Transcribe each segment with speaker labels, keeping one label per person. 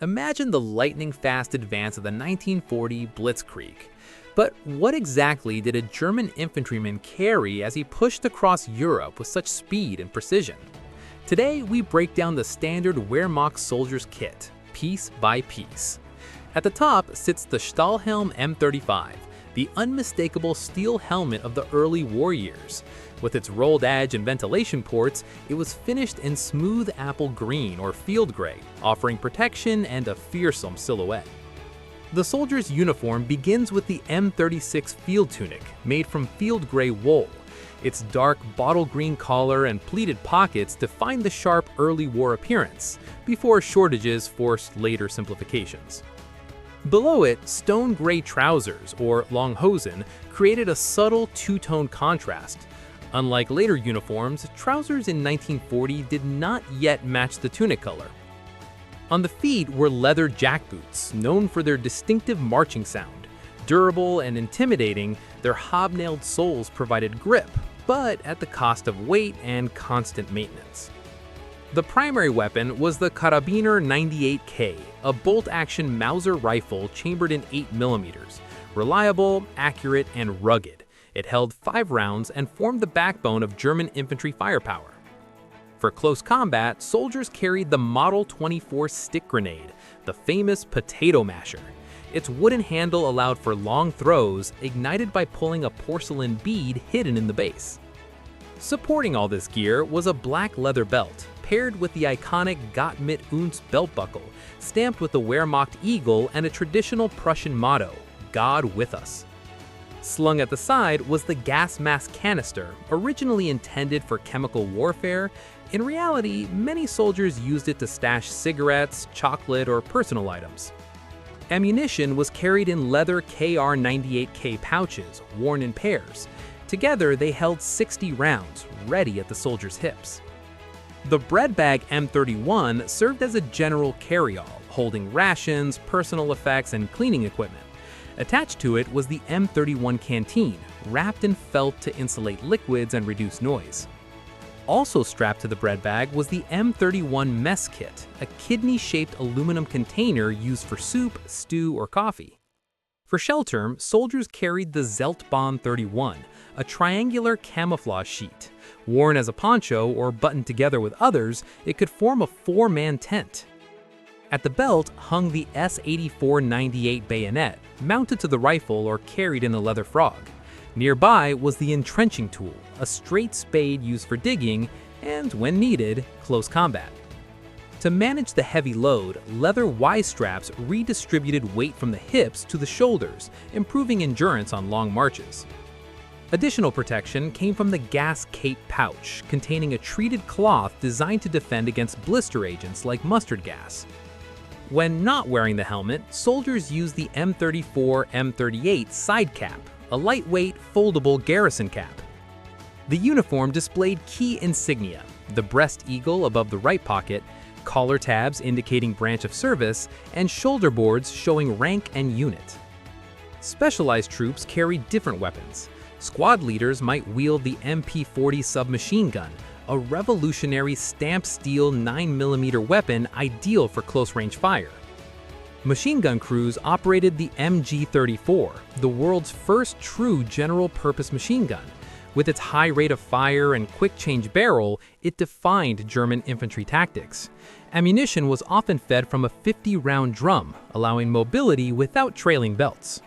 Speaker 1: Imagine the lightning-fast advance of the 1940 Blitzkrieg. But what exactly did a German infantryman carry as he pushed across Europe with such speed and precision? Today, we break down the standard Wehrmacht soldier's kit, piece by piece. At the top sits the Stahlhelm M35, the unmistakable steel helmet of the early war years. With its rolled edge and ventilation ports, it was finished in smooth apple green or field gray, offering protection and a fearsome silhouette. The soldier's uniform begins with the M36 field tunic, made from field gray wool. Its dark bottle green collar and pleated pockets define the sharp early war appearance, before shortages forced later simplifications. Below it, stone gray trousers, or Longhosen, created a subtle two-tone contrast. Unlike later uniforms, trousers in 1940 did not yet match the tunic color. On the feet were leather jackboots, known for their distinctive marching sound. Durable and intimidating, their hobnailed soles provided grip, but at the cost of weight and constant maintenance. The primary weapon was the Karabiner 98K, a bolt-action Mauser rifle chambered in 8mm, reliable, accurate, and rugged. It held 5 rounds and formed the backbone of German infantry firepower. For close combat, soldiers carried the Model 24 stick grenade, the famous potato masher. Its wooden handle allowed for long throws, ignited by pulling a porcelain bead hidden in the base. Supporting all this gear was a black leather belt, paired with the iconic Gott mit uns belt buckle, stamped with the Wehrmacht eagle and a traditional Prussian motto, God with us. Slung at the side was the gas mask canister, originally intended for chemical warfare. In reality, many soldiers used it to stash cigarettes, chocolate, or personal items. Ammunition was carried in leather KR-98K pouches, worn in pairs. Together, they held 60 rounds, ready at the soldier's hips. The bread bag M31 served as a general carry-all, holding rations, personal effects, and cleaning equipment. Attached to it was the M31 canteen, wrapped in felt to insulate liquids and reduce noise. Also strapped to the bread bag was the M31 mess kit, a kidney-shaped aluminum container used for soup, stew, or coffee. For shelter, soldiers carried the Zeltbahn 31, a triangular camouflage sheet. Worn as a poncho or buttoned together with others, it could form a 4-man tent. At the belt hung the S84-98 bayonet, mounted to the rifle or carried in a leather frog. Nearby was the entrenching tool, a straight spade used for digging and, when needed, close combat. To manage the heavy load, leather Y-straps redistributed weight from the hips to the shoulders, improving endurance on long marches. Additional protection came from the gas cape pouch, containing a treated cloth designed to defend against blister agents like mustard gas. When not wearing the helmet, soldiers used the M34-M38 side cap, a lightweight, foldable garrison cap. The uniform displayed key insignia, the breast eagle above the right pocket, collar tabs indicating branch of service, and shoulder boards showing rank and unit. Specialized troops carried different weapons. Squad leaders might wield the MP40 submachine gun, a revolutionary stamped steel 9mm weapon ideal for close-range fire. Machine gun crews operated the MG34, the world's first true general-purpose machine gun. With its high rate of fire and quick-change barrel, it defined German infantry tactics. Ammunition was often fed from a 50-round drum, allowing mobility without trailing belts.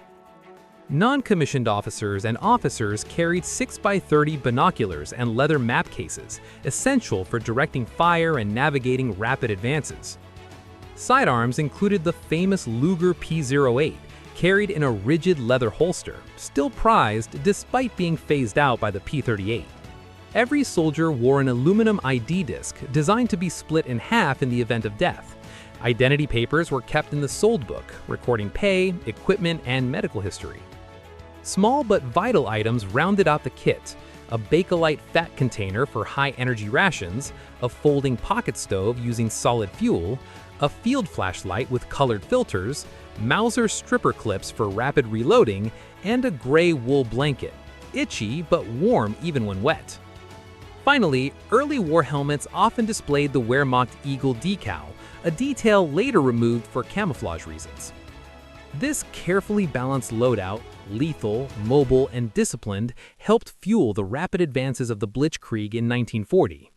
Speaker 1: Non-commissioned officers and officers carried 6x30 binoculars and leather map cases, essential for directing fire and navigating rapid advances. Sidearms included the famous Luger P08, carried in a rigid leather holster, still prized despite being phased out by the P38. Every soldier wore an aluminum ID disc designed to be split in half in the event of death. Identity papers were kept in the sold book, recording pay, equipment, and medical history. Small but vital items rounded out the kit: a Bakelite fat container for high-energy rations, a folding pocket stove using solid fuel, a field flashlight with colored filters, Mauser stripper clips for rapid reloading, and a gray wool blanket, itchy but warm even when wet. Finally, early war helmets often displayed the Wehrmacht Eagle decal, a detail later removed for camouflage reasons. This carefully balanced loadout, lethal, mobile, and disciplined, helped fuel the rapid advances of the Blitzkrieg in 1940.